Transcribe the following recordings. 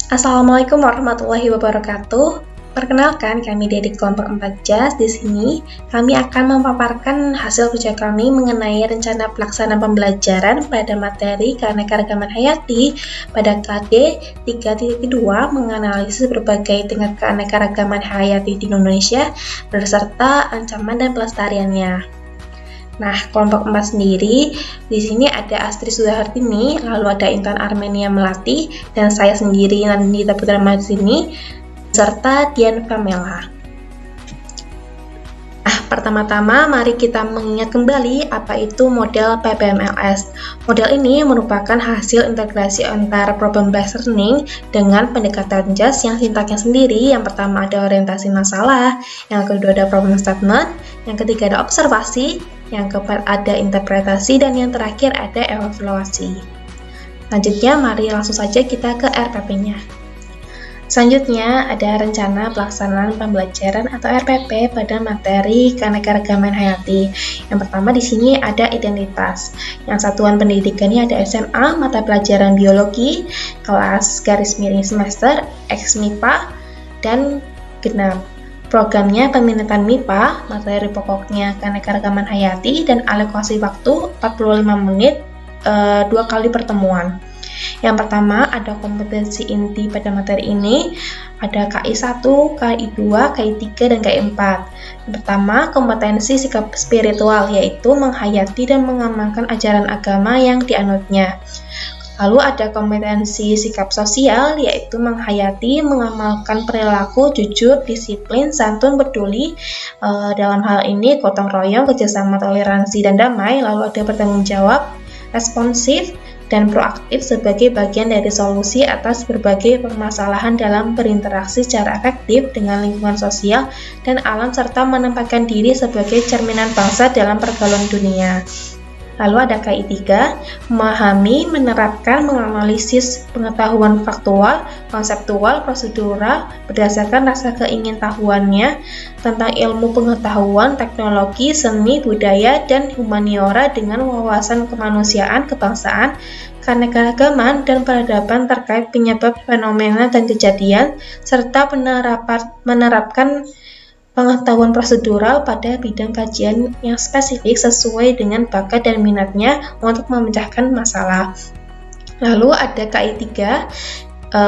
Assalamualaikum warahmatullahi wabarakatuh. Perkenalkan, kami dari kelompok 4 JAS. Di sini, kami akan memaparkan hasil kerja kami mengenai rencana pelaksanaan pembelajaran pada materi keanekaragaman hayati pada KD 3.2 menganalisis berbagai tingkat keanekaragaman hayati di Indonesia beserta ancaman dan pelestariannya. Nah, kelompok 4 sendiri, di sini ada Astri Sudahartini, lalu ada Intan Armenia Melati, dan saya sendiri, Nandita Putra Mazini, serta Dian Pamela. Nah, pertama-tama mari kita mengingat kembali apa itu model PBMLS. Model ini merupakan hasil integrasi antara problem-based learning dengan pendekatan JAS yang sintaknya sendiri. Yang pertama ada orientasi masalah, yang kedua ada problem statement, yang ketiga ada observasi, yang keempat ada interpretasi, dan yang terakhir ada evaluasi. Selanjutnya, mari langsung saja kita ke RPP-nya. Selanjutnya, ada rencana pelaksanaan pembelajaran atau RPP pada materi keanekaragaman hayati. Yang pertama di sini ada identitas. Yang satuan pendidikannya ada SMA, mata pelajaran biologi, kelas garis miring semester, X-MIPA, dan genap. Programnya peminatan MIPA, materi pokoknya keanekaragaman hayati, dan alokasi waktu 45 menit 2 kali pertemuan. Yang pertama ada kompetensi inti pada materi ini, ada KI1, KI2, KI3, dan KI4. Yang pertama, kompetensi sikap spiritual, yaitu menghayati dan mengamalkan ajaran agama yang dianutnya. Lalu ada kompetensi sikap sosial, yaitu menghayati, mengamalkan perilaku jujur, disiplin, santun, peduli. Dalam hal ini, gotong royong, kerjasama, toleransi, dan damai. Lalu ada bertanggung jawab, responsif, dan proaktif sebagai bagian dari solusi atas berbagai permasalahan dalam berinteraksi secara efektif dengan lingkungan sosial dan alam serta menempatkan diri sebagai cerminan bangsa dalam pergaulan dunia. Lalu ada KI3, memahami, menerapkan, menganalisis pengetahuan faktual, konseptual, prosedural, berdasarkan rasa keingintahuannya tentang ilmu pengetahuan, teknologi, seni, budaya, dan humaniora dengan wawasan kemanusiaan, kebangsaan, keanekaragaman, dan peradaban terkait penyebab fenomena dan kejadian, serta menerapkan pengetahuan prosedural pada bidang kajian yang spesifik sesuai dengan bakat dan minatnya untuk memecahkan masalah. Lalu ada KI3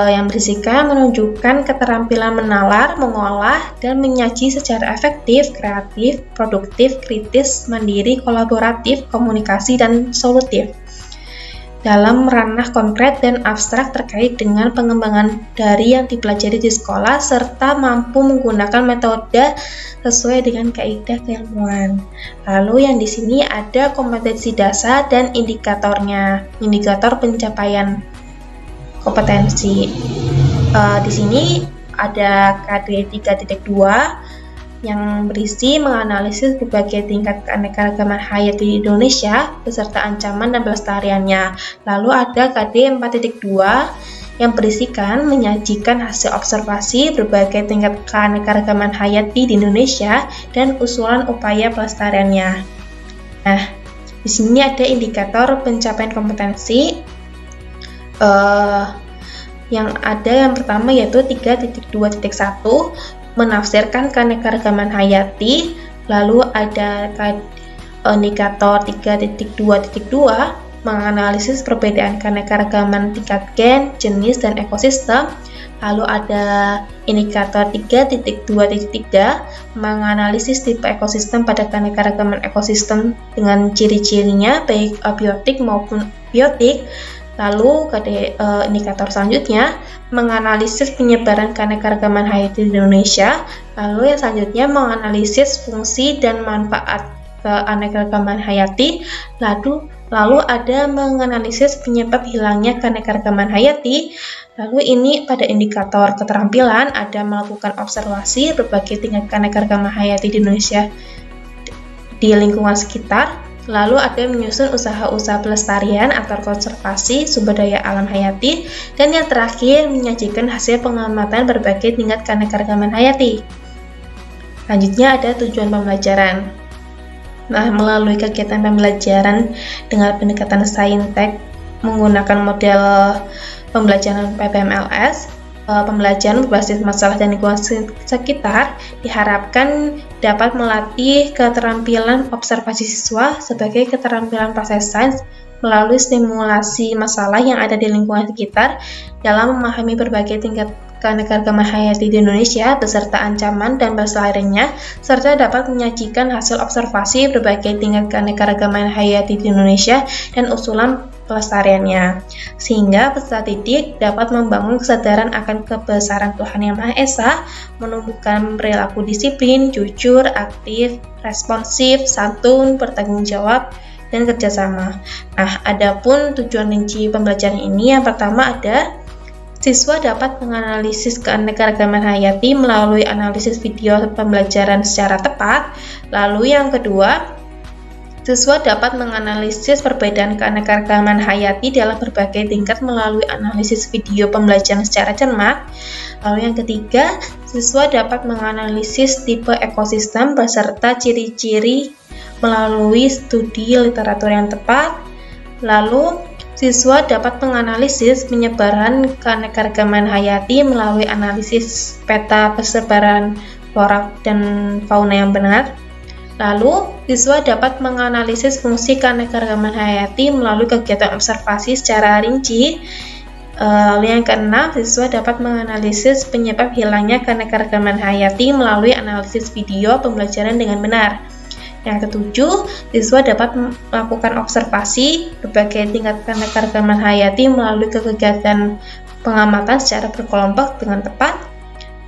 yang berisikan menunjukkan keterampilan menalar, mengolah, dan menyaji secara efektif, kreatif, produktif, kritis, mandiri, kolaboratif, komunikasi, dan solutif dalam ranah konkret dan abstrak terkait dengan pengembangan dari yang dipelajari di sekolah serta mampu menggunakan metode sesuai dengan kaidah keilmuan. Lalu yang di sini ada kompetensi dasar dan indikatornya, indikator pencapaian kompetensi. Di sini ada KD 3.2 yang berisi menganalisis berbagai tingkat keanekaragaman hayati di Indonesia beserta ancaman dan pelestariannya. Lalu ada KD 4.2 yang berisikan menyajikan hasil observasi berbagai tingkat keanekaragaman hayati di Indonesia dan usulan upaya pelestariannya. Nah, di sini ada indikator pencapaian kompetensi yang ada yang pertama yaitu 3.2.1 menafsirkan keanekaragaman hayati, lalu ada indikator 3.2.2 menganalisis perbedaan keanekaragaman tingkat gen, jenis, dan ekosistem, lalu ada indikator 3.2.3 menganalisis tipe ekosistem pada keanekaragaman ekosistem dengan ciri-cirinya baik abiotik maupun biotik. Lalu indikator selanjutnya menganalisis penyebaran keanekaragaman hayati di Indonesia. Lalu yang selanjutnya menganalisis fungsi dan manfaat keanekaragaman hayati. Lalu ada menganalisis penyebab hilangnya keanekaragaman hayati. Lalu ini pada indikator keterampilan ada melakukan observasi berbagai tingkat keanekaragaman hayati di Indonesia di lingkungan sekitar. Lalu ada menyusun usaha-usaha pelestarian atau konservasi sumber daya alam hayati, dan yang terakhir menyajikan hasil pengamatan berbagai tingkat keanekaragaman hayati. Selanjutnya ada tujuan pembelajaran. Nah, melalui kegiatan pembelajaran dengan pendekatan saintek menggunakan model pembelajaran PBMLS, pembelajaran berbasis masalah dan lingkungan sekitar diharapkan dapat melatih keterampilan observasi siswa sebagai keterampilan proses sains melalui stimulasi masalah yang ada di lingkungan sekitar dalam memahami berbagai tingkat keanekaragaman hayati di Indonesia beserta ancaman dan pelestariannya, serta dapat menyajikan hasil observasi berbagai tingkat keanekaragaman hayati di Indonesia dan usulan pelestariannya, sehingga peserta didik dapat membangun kesadaran akan kebesaran Tuhan Yang Maha Esa, menumbuhkan perilaku disiplin, jujur, aktif, responsif, santun, bertanggung jawab, dan kerjasama. Nah, adapun tujuan rinci pembelajaran ini yang pertama ada siswa dapat menganalisis keanekaragaman hayati melalui analisis video pembelajaran secara tepat. Lalu yang kedua, siswa dapat menganalisis perbedaan keanekaragaman hayati dalam berbagai tingkat melalui analisis video pembelajaran secara cermat. Lalu yang ketiga, siswa dapat menganalisis tipe ekosistem beserta ciri-ciri melalui studi literatur yang tepat. Lalu siswa dapat menganalisis penyebaran keanekaragaman hayati melalui analisis peta persebaran flora dan fauna yang benar. Lalu, siswa dapat menganalisis fungsi keanekaragaman hayati melalui kegiatan observasi secara rinci. Lalu yang keenam, siswa dapat menganalisis penyebab hilangnya keanekaragaman hayati melalui analisis video pembelajaran dengan benar. Yang ketujuh, siswa dapat melakukan observasi berbagai tingkat keanekaragaman hayati melalui kegiatan pengamatan secara berkelompok dengan tepat.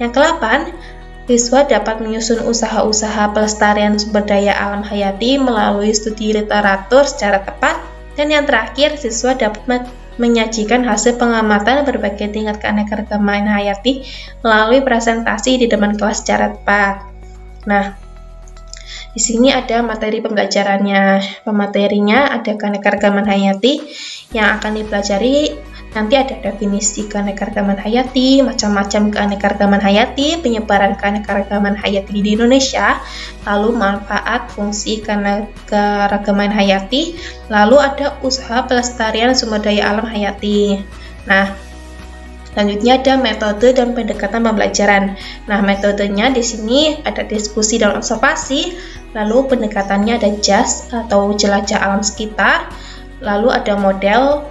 Yang kedelapan, siswa dapat menyusun usaha-usaha pelestarian sumber daya alam hayati melalui studi literatur secara tepat. Dan yang terakhir, siswa dapat menyajikan hasil pengamatan berbagai tingkat keanekaragaman hayati melalui presentasi di depan kelas secara tepat. Nah, di sini ada materi pembelajarannya. Pematerinya ada keanekaragaman hayati yang akan dipelajari. Nanti ada definisi keanekaragaman hayati, macam-macam keanekaragaman hayati, penyebaran keanekaragaman hayati di Indonesia, lalu manfaat fungsi keanekaragaman hayati, lalu ada usaha pelestarian sumber daya alam hayati. Nah, selanjutnya ada metode dan pendekatan pembelajaran. Nah, metodenya di sini ada diskusi dan observasi, lalu pendekatannya ada JAS atau jelajah alam sekitar, lalu ada model.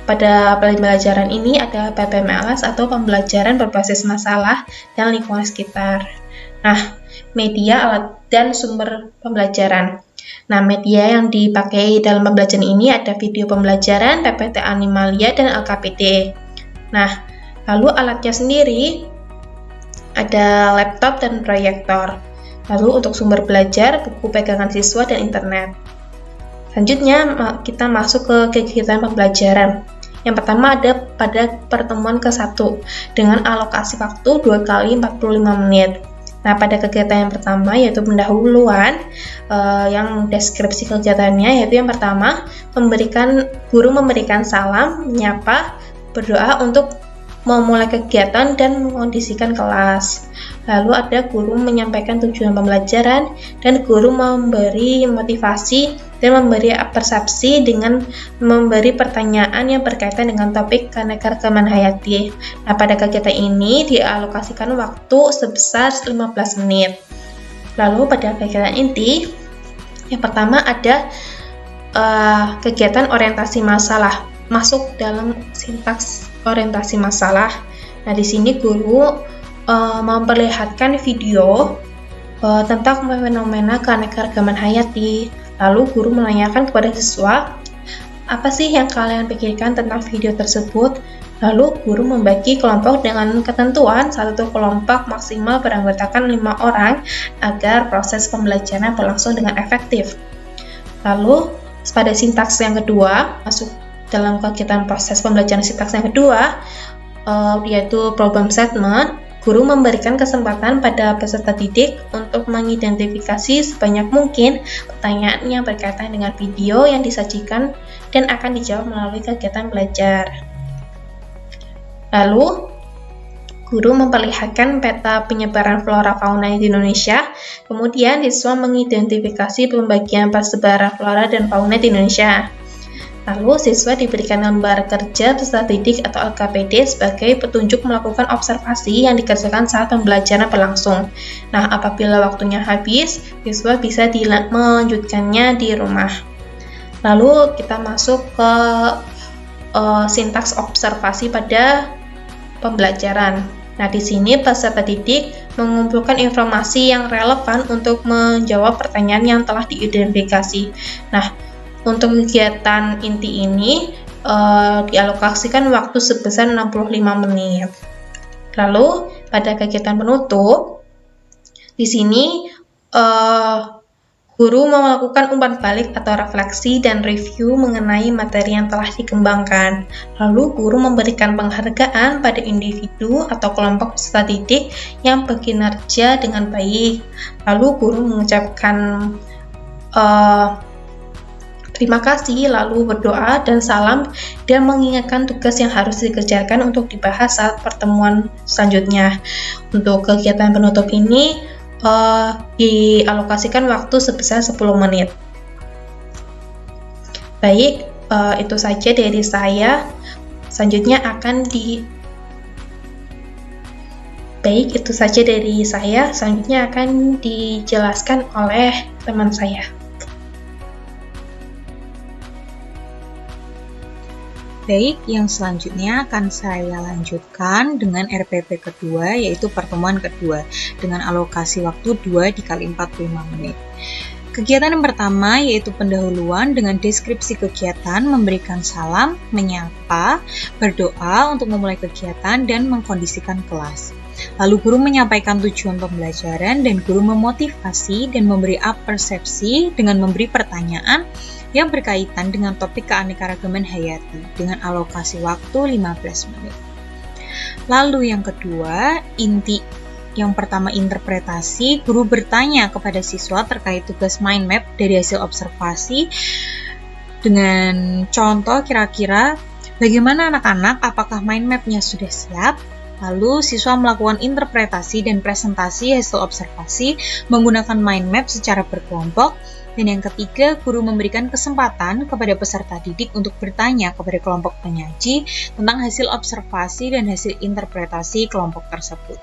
Pada pembelajaran ini ada PPMLS atau pembelajaran berbasis masalah dan lingkungan sekitar. Nah, media, alat, dan sumber pembelajaran. Nah, media yang dipakai dalam pembelajaran ini ada video pembelajaran, PPT Animalia, dan LKPD. Nah, lalu alatnya sendiri ada laptop dan proyektor. Lalu untuk sumber belajar, buku pegangan siswa dan internet. Selanjutnya kita masuk ke kegiatan pembelajaran. Yang pertama ada pada pertemuan ke-1 dengan alokasi waktu 2 kali 45 menit. Nah, pada kegiatan yang pertama yaitu pendahuluan, yang deskripsi kegiatannya yaitu yang pertama guru memberikan salam, menyapa, berdoa untuk memulai kegiatan dan mengondisikan kelas. Lalu ada guru menyampaikan tujuan pembelajaran dan guru memberi motivasi dan memberi persepsi dengan memberi pertanyaan yang berkaitan dengan topik keanekaragaman hayati. Nah, pada kegiatan ini dialokasikan waktu sebesar 15 menit. Lalu pada kegiatan inti, yang pertama ada kegiatan orientasi masalah, masuk dalam sintaks orientasi masalah. Nah, di sini guru memperlihatkan video tentang fenomena keanekaragaman hayati. Lalu guru menanyakan kepada siswa, apa sih yang kalian pikirkan tentang video tersebut? Lalu guru membagi kelompok dengan ketentuan satu kelompok maksimal beranggotakan 5 orang agar proses pembelajaran berlangsung dengan efektif. Lalu pada sintaks yang kedua, masuk dalam kegiatan proses pembelajaran sintaks yang kedua, yaitu problem statement, guru memberikan kesempatan pada peserta didik untuk mengidentifikasi sebanyak mungkin pertanyaan yang berkaitan dengan video yang disajikan dan akan dijawab melalui kegiatan belajar. Lalu, guru memperlihatkan peta penyebaran flora fauna di Indonesia, kemudian siswa mengidentifikasi pembagian persebaran flora dan fauna di Indonesia. Lalu siswa diberikan lembar kerja peserta didik atau LKPD sebagai petunjuk melakukan observasi yang dikerjakan saat pembelajaran berlangsung. Nah, apabila waktunya habis, siswa bisa melanjutkannya di rumah. Lalu kita masuk ke sintaks observasi pada pembelajaran. Nah, di sini peserta didik mengumpulkan informasi yang relevan untuk menjawab pertanyaan yang telah diidentifikasi. Nah, untuk kegiatan inti ini dialokasikan waktu sebesar 65 menit. Lalu pada kegiatan penutup, di sini guru melakukan umpan balik atau refleksi dan review mengenai materi yang telah dikembangkan. Lalu guru memberikan penghargaan pada individu atau kelompok peserta didik yang berkinerja dengan baik. Lalu guru mengucapkan terima kasih, lalu berdoa dan salam, dan mengingatkan tugas yang harus dikerjakan untuk dibahas saat pertemuan selanjutnya. Untuk kegiatan penutup ini dialokasikan waktu sebesar 10 menit. Baik, itu saja dari saya. Selanjutnya akan Selanjutnya akan dijelaskan oleh teman saya. Baik, yang selanjutnya akan saya lanjutkan dengan RPP kedua, yaitu pertemuan kedua, dengan alokasi waktu 2 dikali 45 menit. Kegiatan yang pertama yaitu pendahuluan dengan deskripsi kegiatan, memberikan salam, menyapa, berdoa untuk memulai kegiatan, dan mengkondisikan kelas. Lalu guru menyampaikan tujuan pembelajaran dan guru memotivasi dan memberi persepsi dengan memberi pertanyaan yang berkaitan dengan topik keanekaragaman hayati dengan alokasi waktu 15 menit. Lalu yang kedua, inti. Yang pertama interpretasi, guru bertanya kepada siswa terkait tugas mind map dari hasil observasi dengan contoh kira-kira bagaimana anak-anak, apakah mind mapnya sudah siap? Lalu siswa melakukan interpretasi dan presentasi hasil observasi menggunakan mind map secara berkelompok. Dan yang ketiga, guru memberikan kesempatan kepada peserta didik untuk bertanya kepada kelompok penyaji tentang hasil observasi dan hasil interpretasi kelompok tersebut.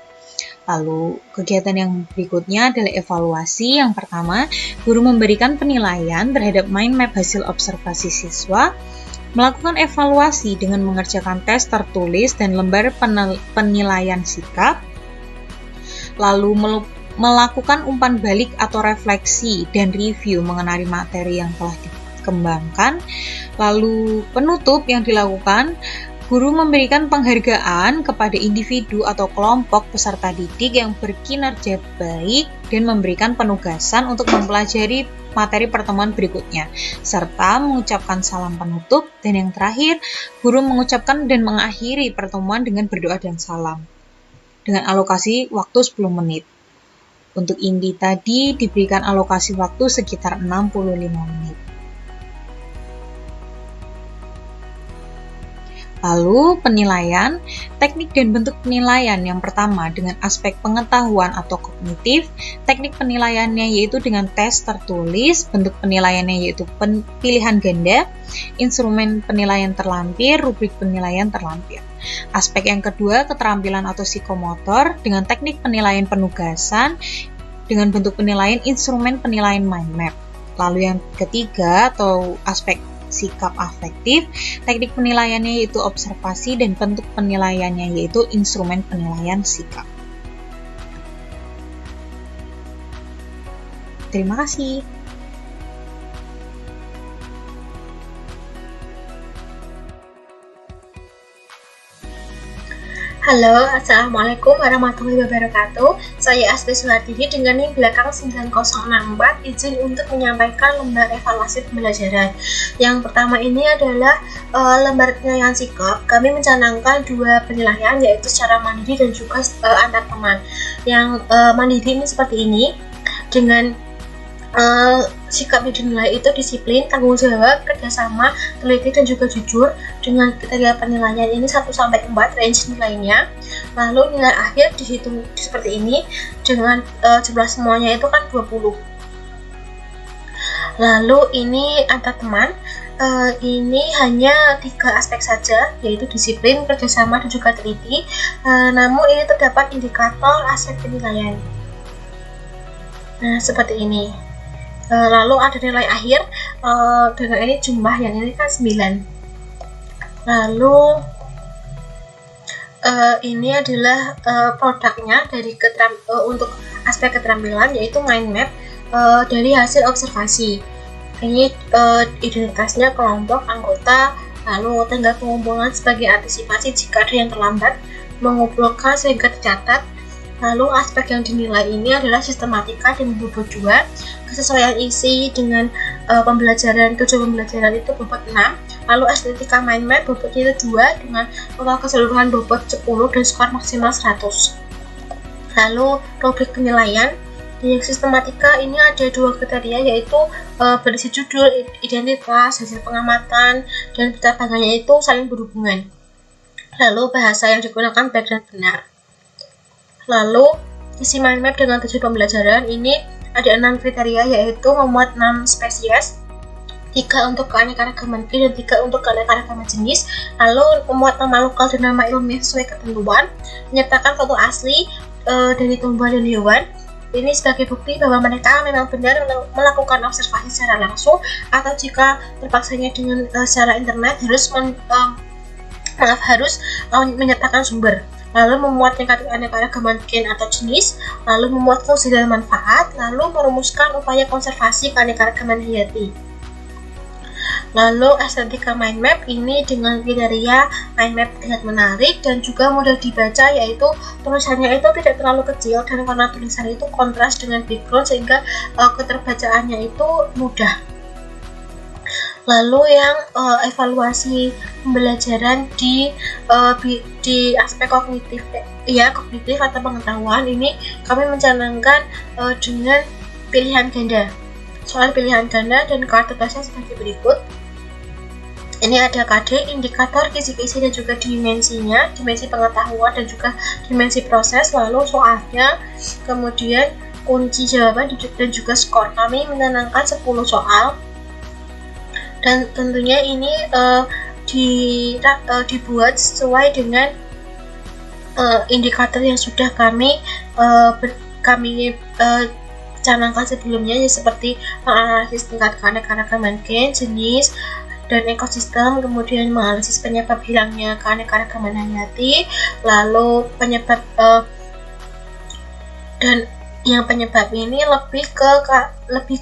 Lalu, kegiatan yang berikutnya adalah evaluasi. Yang pertama, guru memberikan penilaian terhadap mind map hasil observasi siswa, melakukan evaluasi dengan mengerjakan tes tertulis dan lembar penilaian sikap, lalu melakukan umpan balik atau refleksi dan review mengenai materi yang telah dikembangkan. Lalu penutup yang dilakukan, guru memberikan penghargaan kepada individu atau kelompok peserta didik yang berkinerja baik dan memberikan penugasan untuk mempelajari materi pertemuan berikutnya, serta mengucapkan salam penutup. Dan yang terakhir, guru mengucapkan dan mengakhiri pertemuan dengan berdoa dan salam dengan alokasi waktu 10 menit. Untuk inti tadi diberikan alokasi waktu sekitar 65 menit. Lalu penilaian, teknik dan bentuk penilaian. Yang pertama dengan aspek pengetahuan atau kognitif, teknik penilaiannya yaitu dengan tes tertulis, bentuk penilaiannya yaitu pilihan ganda, instrumen penilaian terlampir, rubrik penilaian terlampir. Aspek yang kedua, keterampilan atau psikomotor dengan teknik penilaian penugasan, dengan bentuk penilaian instrumen penilaian mind map. Lalu yang ketiga atau aspek sikap afektif, teknik penilaiannya yaitu observasi dan bentuk penilaiannya yaitu instrumen penilaian sikap. Terima kasih. Halo, Assalamualaikum warahmatullahi wabarakatuh. Saya Asti Suhardini dengan NIM belakang 9064, izin untuk menyampaikan lembar evaluasi pembelajaran. Yang pertama ini adalah lembar penilaian sikap. Kami mencanangkan 2 penilaian, yaitu secara mandiri dan juga antar teman. Yang mandiri ini seperti ini, dengan sikap yang dinilai itu disiplin, tanggung jawab, kerjasama, teliti dan juga jujur. Dengan kriteria penilaian ini 1-4 range nilainya. Lalu nilai akhir dihitung seperti ini dengan jumlah semuanya itu kan 20. Lalu ini antar teman, ini hanya 3 aspek saja, yaitu disiplin, kerjasama, dan juga teliti. Namun ini terdapat indikator aspek penilaian. Nah, seperti ini. Lalu ada nilai akhir, dengan ini jumlah yang ini kan 9. Lalu ini adalah produknya dari untuk aspek keterampilan, yaitu mind map dari hasil observasi. Ini identitasnya kelompok anggota, lalu tanggal pengumpulan sebagai antisipasi jika ada yang terlambat, mengumpulkan sehingga tercatat. Lalu aspek yang dinilai ini adalah sistematika dan bobot 2, kesesuaian isi dengan pembelajaran, tujuan pembelajaran itu bobot 6, lalu estetika mind map bobotnya itu 2 dengan total keseluruhan bobot 10 dan skor maksimal 100. Lalu rubrik penilaian, di sistematika ini ada 2 kriteria, yaitu berisi judul, identitas, hasil pengamatan, dan percabangannya itu saling berhubungan. Lalu bahasa yang digunakan baik dan benar. Lalu isi mind map dengan tujuan pembelajaran ini ada 6 kriteria, yaitu memuat 6 spesies, 3 untuk keanekaragaman dan 3 untuk keanekaragaman jenis. Lalu memuat nama lokal dan nama ilmiah sesuai ketentuan, menyertakan foto asli dari tumbuhan dan hewan. Ini sebagai bukti bahwa mereka memang benar melakukan observasi secara langsung, atau jika terpaksanya dengan secara internet harus menyertakan sumber. Lalu memuat tingkat keanekaragaman gen atau jenis, lalu memuat fungsi dan manfaat, lalu merumuskan upaya konservasi keanekaragaman hayati. Lalu estetika mind map ini dengan kriteria mind map terlihat menarik dan juga mudah dibaca, yaitu tulisannya itu tidak terlalu kecil dan warna tulisan itu kontras dengan background sehingga keterbacaannya itu mudah. Lalu yang evaluasi pembelajaran di aspek kognitif atau pengetahuan, ini kami mencanangkan dengan pilihan ganda. Soal pilihan ganda dan kartu tugasnya sebagai berikut. Ini ada KD, indikator kisi-kisi dan juga dimensinya, dimensi pengetahuan dan juga dimensi proses, lalu soalnya, kemudian kunci jawaban dan juga skor. Kami mencanangkan 10 soal. Dan tentunya ini dibuat sesuai dengan indikator yang sudah kami canangkan sebelumnya, seperti menganalisis tingkat keanekaragaman gen, jenis, dan ekosistem, kemudian menganalisis penyebab hilangnya keanekaragaman hayati, lalu penyebab dan yang penyebab ini lebih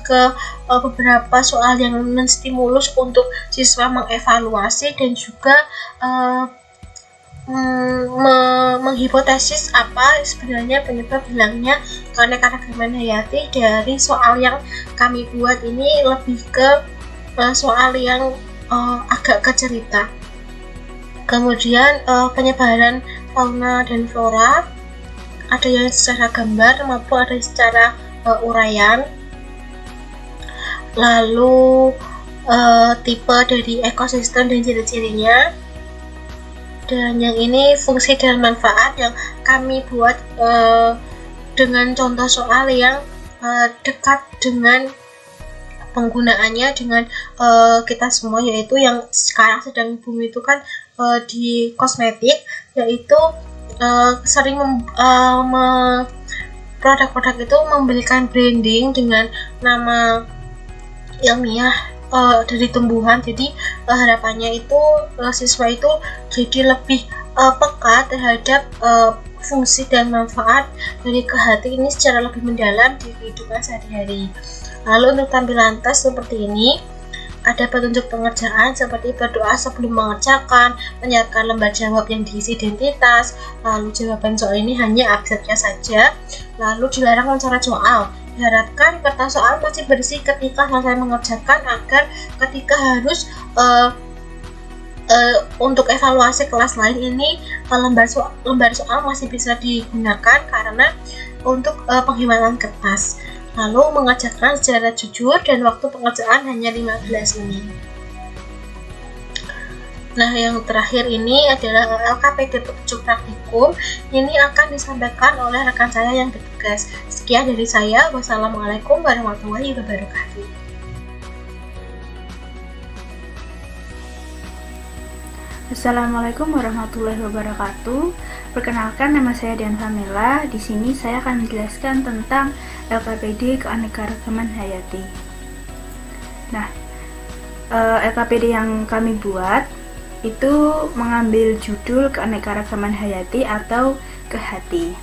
ke beberapa soal yang menstimulus untuk siswa mengevaluasi dan juga menghipotesis apa sebenarnya penyebab hilangnya keanekaragaman hayati. Dari soal yang kami buat ini lebih ke soal yang agak ke cerita. Kemudian penyebaran fauna dan flora, ada yang secara gambar maupun ada secara uraian. Lalu tipe dari ekosistem dan ciri-cirinya. Dan yang ini fungsi dan manfaat yang kami buat dengan contoh soal yang dekat dengan penggunaannya dengan kita semua, yaitu yang sekarang sedang boom itu kan di kosmetik, yaitu sering produk-produk itu memberikan branding dengan nama ilmiah dari tumbuhan. Jadi harapannya itu siswa itu jadi lebih peka terhadap fungsi dan manfaat dari kehati ini secara lebih mendalam di kehidupan sehari-hari. Lalu untuk tampilan tes seperti ini, ada petunjuk pengerjaan seperti berdoa sebelum mengerjakan, menyiapkan lembar jawab yang diisi identitas, lalu jawaban soal ini hanya abjadnya saja, lalu dilarang mencoret soal. Diharapkan kertas soal masih bersih ketika selesai mengerjakan, agar ketika harus untuk evaluasi kelas lain ini lembar soal masih bisa digunakan karena untuk penghematan kertas. Lalu mengerjakan secara jujur dan waktu pengerjaan hanya 15 menit. Nah, yang terakhir ini adalah LKPD petunjuk praktikum. Ini akan disampaikan oleh rekan saya yang bertugas. Sekian dari saya. Wassalamualaikum warahmatullahi wabarakatuh. Assalamualaikum warahmatullahi wabarakatuh. Perkenalkan, nama saya Dian Famila. Di sini saya akan menjelaskan tentang LKPD Keanekaragaman Hayati. Nah, LKPD yang kami buat itu mengambil judul Keanekaragaman Hayati atau KeHati.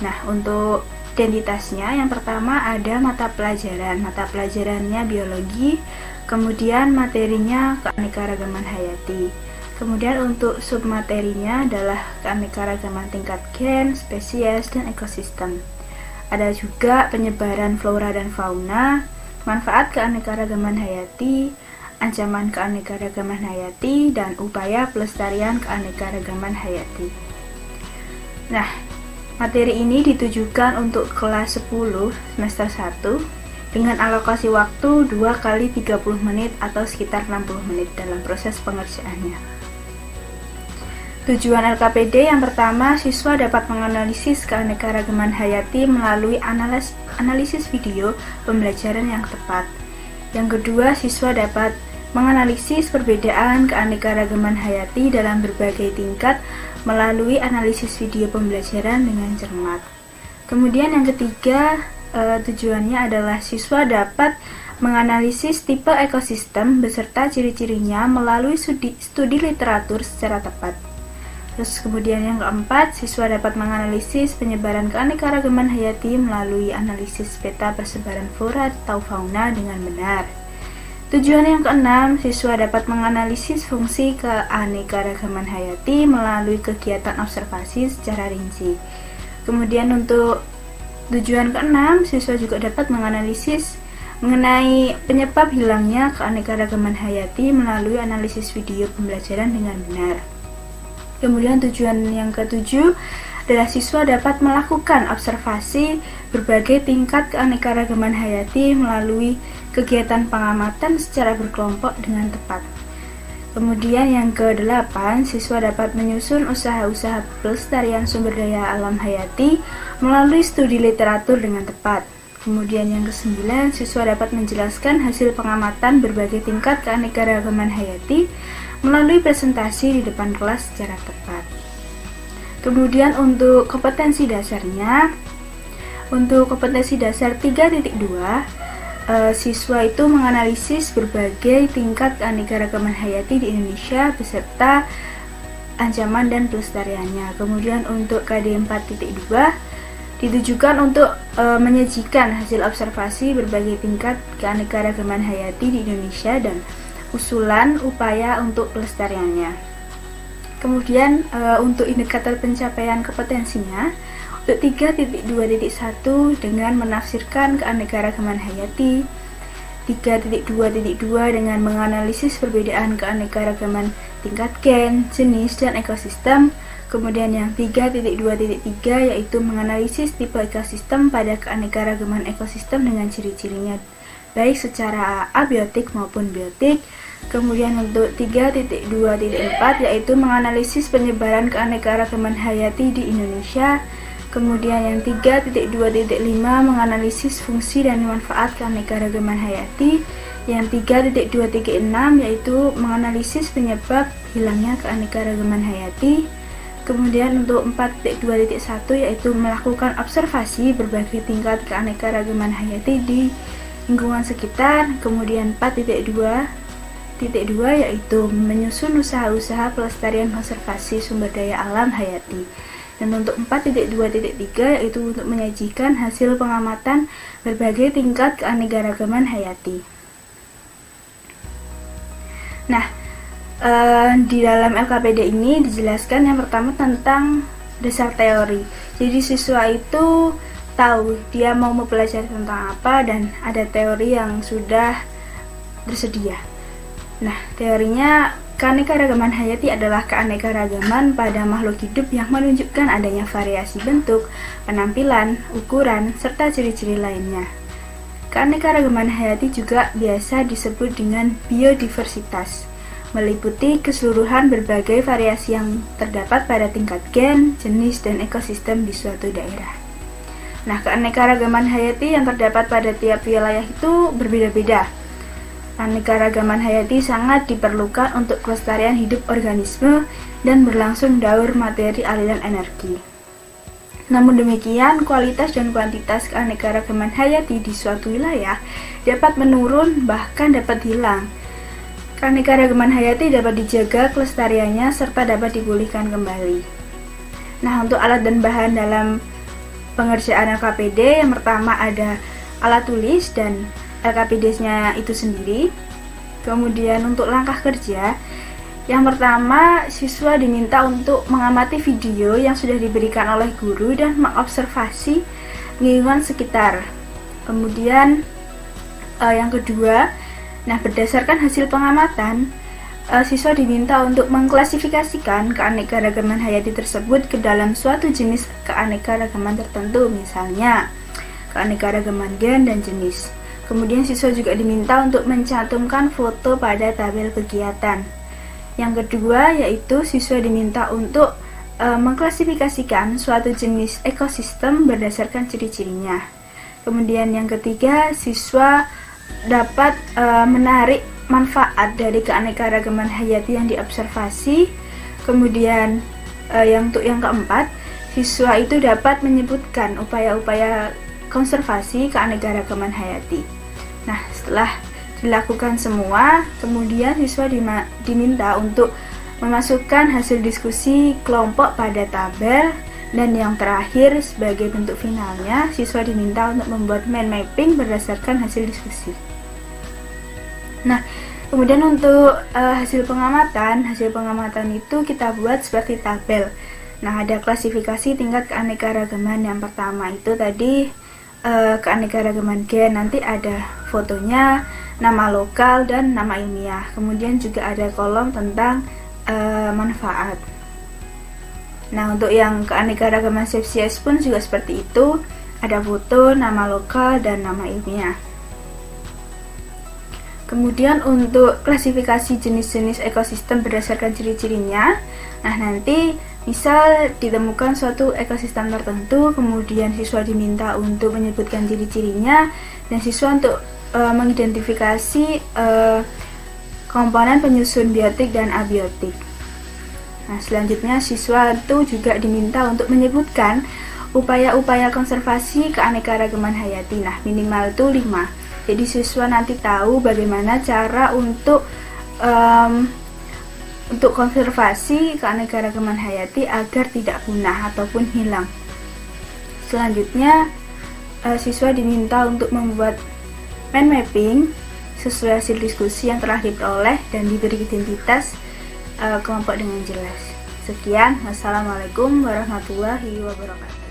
Nah, untuk identitasnya yang pertama ada mata pelajaran. Mata pelajarannya biologi, kemudian materinya keanekaragaman hayati. Kemudian untuk submaterinya adalah keanekaragaman tingkat gen, spesies, dan ekosistem. Ada juga penyebaran flora dan fauna, manfaat keanekaragaman hayati, ancaman keanekaragaman hayati, dan upaya pelestarian keanekaragaman hayati. Nah, materi ini ditujukan untuk kelas 10 semester 1 dengan alokasi waktu 2 kali 30 menit atau sekitar 60 menit dalam proses pengerjaannya. Tujuan LKPD yang pertama, siswa dapat menganalisis keanekaragaman hayati melalui analisis video pembelajaran yang tepat. Yang kedua, siswa dapat menganalisis perbedaan keanekaragaman hayati dalam berbagai tingkat melalui analisis video pembelajaran dengan cermat. Kemudian yang ketiga, tujuannya adalah siswa dapat menganalisis tipe ekosistem beserta ciri-cirinya melalui studi literatur secara tepat. Terus kemudian yang keempat, siswa dapat menganalisis penyebaran keanekaragaman hayati melalui analisis peta persebaran flora atau fauna dengan benar. Tujuan yang keenam, siswa dapat menganalisis fungsi keanekaragaman hayati melalui kegiatan observasi secara rinci. Kemudian untuk tujuan keenam, siswa juga dapat menganalisis mengenai penyebab hilangnya keanekaragaman hayati melalui analisis video pembelajaran dengan benar. Kemudian tujuan yang ketujuh adalah siswa dapat melakukan observasi berbagai tingkat keanekaragaman hayati melalui kegiatan pengamatan secara berkelompok dengan tepat. Kemudian yang ke-8, siswa dapat menyusun usaha-usaha pelestarian sumber daya alam hayati melalui studi literatur dengan tepat. Kemudian yang ke-9, siswa dapat menjelaskan hasil pengamatan berbagai tingkat keanekaragaman hayati melalui presentasi di depan kelas secara tepat. Kemudian untuk kompetensi dasarnya, untuk kompetensi dasar 3.2, siswa itu menganalisis berbagai tingkat keanekaragaman hayati di Indonesia beserta ancaman dan pelestariannya. Kemudian untuk KD 4.2 ditujukan untuk menyajikan hasil observasi berbagai tingkat keanekaragaman hayati di Indonesia dan usulan upaya untuk pelestariannya. Kemudian untuk indikator pencapaian kompetensinya, untuk 3.2.1 dengan menafsirkan keanekaragaman hayati, 3.2.2 dengan menganalisis perbedaan keanekaragaman tingkat gen, jenis, dan ekosistem. Kemudian yang 3.2.3 yaitu menganalisis tipe ekosistem pada keanekaragaman ekosistem dengan ciri-cirinya baik secara abiotik maupun biotik. Kemudian untuk 3.2.4 yaitu menganalisis penyebaran keanekaragaman hayati di Indonesia. Kemudian yang 3.2.5 menganalisis fungsi dan manfaat keanekaragaman hayati. Yang 3.2.6 yaitu menganalisis penyebab hilangnya keanekaragaman hayati. Kemudian untuk 4.2.1 yaitu melakukan observasi berbagai tingkat keanekaragaman hayati di lingkungan sekitar. Kemudian 4.2.2 yaitu menyusun usaha-usaha pelestarian konservasi sumber daya alam hayati. Dan untuk 4.2.3 yaitu untuk menyajikan hasil pengamatan berbagai tingkat keanekaragaman hayati. Nah, di dalam LKPD ini dijelaskan yang pertama tentang dasar teori. Jadi siswa itu tahu dia mau mempelajari tentang apa dan ada teori yang sudah tersedia. Nah, teorinya keanekaragaman hayati adalah keanekaragaman pada makhluk hidup yang menunjukkan adanya variasi bentuk, penampilan, ukuran, serta ciri-ciri lainnya. Keanekaragaman hayati juga biasa disebut dengan biodiversitas, meliputi keseluruhan berbagai variasi yang terdapat pada tingkat gen, jenis, dan ekosistem di suatu daerah. Nah, keanekaragaman hayati yang terdapat pada tiap wilayah itu berbeda-beda. keanekaragaman hayati sangat diperlukan untuk kelestarian hidup organisme dan berlangsung daur materi aliran energi. Namun demikian, kualitas dan kuantitas keanekaragaman hayati di suatu wilayah dapat menurun bahkan dapat hilang. Keanekaragaman hayati dapat dijaga kelestariannya serta dapat dipulihkan kembali. Nah, untuk alat dan bahan dalam pengerjaan LKPD, yang pertama ada alat tulis dan LKPD-nya itu sendiri. Kemudian untuk langkah kerja, yang pertama siswa diminta untuk mengamati video yang sudah diberikan oleh guru dan mengobservasi lingkungan sekitar. Kemudian yang kedua, berdasarkan hasil pengamatan, siswa diminta untuk mengklasifikasikan keanekaragaman hayati tersebut ke dalam suatu jenis keanekaragaman tertentu, misalnya keanekaragaman gen dan jenis. Kemudian siswa juga diminta untuk mencantumkan foto pada tabel kegiatan. Yang kedua yaitu siswa diminta untuk mengklasifikasikan suatu jenis ekosistem berdasarkan ciri-cirinya. Kemudian yang ketiga, siswa dapat menarik manfaat dari keanekaragaman hayati yang diobservasi. Kemudian untuk yang keempat, siswa itu dapat menyebutkan upaya-upaya konservasi keanekaragaman hayati. Nah, setelah dilakukan semua, kemudian siswa diminta untuk memasukkan hasil diskusi kelompok pada tabel, dan yang terakhir sebagai bentuk finalnya, siswa diminta untuk membuat mind mapping berdasarkan hasil diskusi. Nah, kemudian untuk hasil pengamatan itu kita buat seperti tabel. Nah, ada klasifikasi tingkat keanekaragaman. Yang pertama itu tadi keanekaragaman gen, nanti ada fotonya, nama lokal, dan nama ilmiah. Kemudian juga ada kolom tentang manfaat. Nah, untuk yang keanekaragaman spesies pun juga seperti itu, ada foto, nama lokal, dan nama ilmiah. Kemudian untuk klasifikasi jenis-jenis ekosistem berdasarkan ciri-cirinya, nah nanti misal ditemukan suatu ekosistem tertentu, kemudian siswa diminta untuk menyebutkan ciri-cirinya, dan siswa untuk mengidentifikasi komponen penyusun biotik dan abiotik. Nah, selanjutnya siswa itu juga diminta untuk menyebutkan upaya-upaya konservasi keanekaragaman hayati. Nah, minimal itu 5. Jadi siswa nanti tahu bagaimana cara untuk konservasi keanekaragaman hayati agar tidak punah ataupun hilang. Selanjutnya, siswa diminta untuk membuat mind mapping sesuai hasil diskusi yang telah diperoleh dan diberi identitas kelompok dengan jelas. Sekian, wassalamualaikum warahmatullahi wabarakatuh.